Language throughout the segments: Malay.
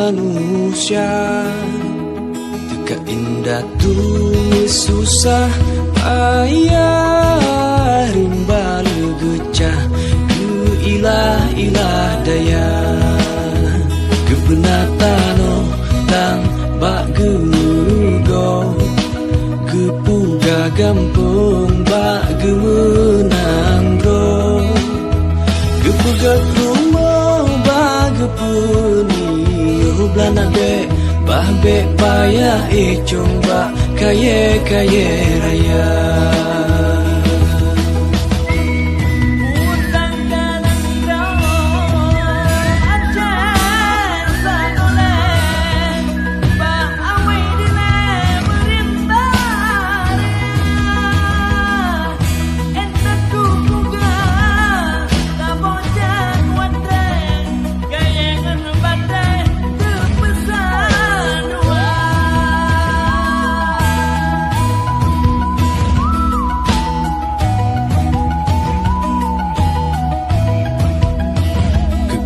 manusia. Teka indah tulis susah payah rimba legecah ke ilah-ilah daya kebenatano tang bak gelugo kepuga gampung bak gemenang bro kepegak rumah bak gepuni belana be bah be payah coba kaya raya.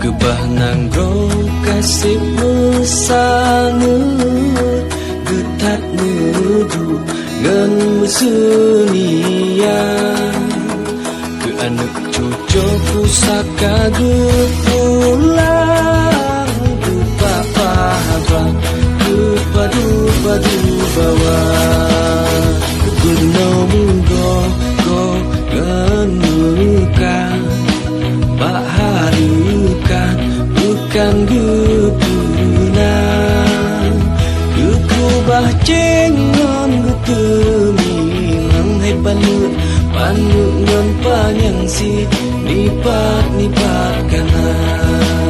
Gebah nang bro kasih mesane getat menuju ngan mesunia ke anak cucu pusaka gepulang ke papa abang ke padu bawah ke gunung mugo ngan muka bahari bukan gepuna kekubah cengon getemi mengheban panut ngon panyang si nipat kanan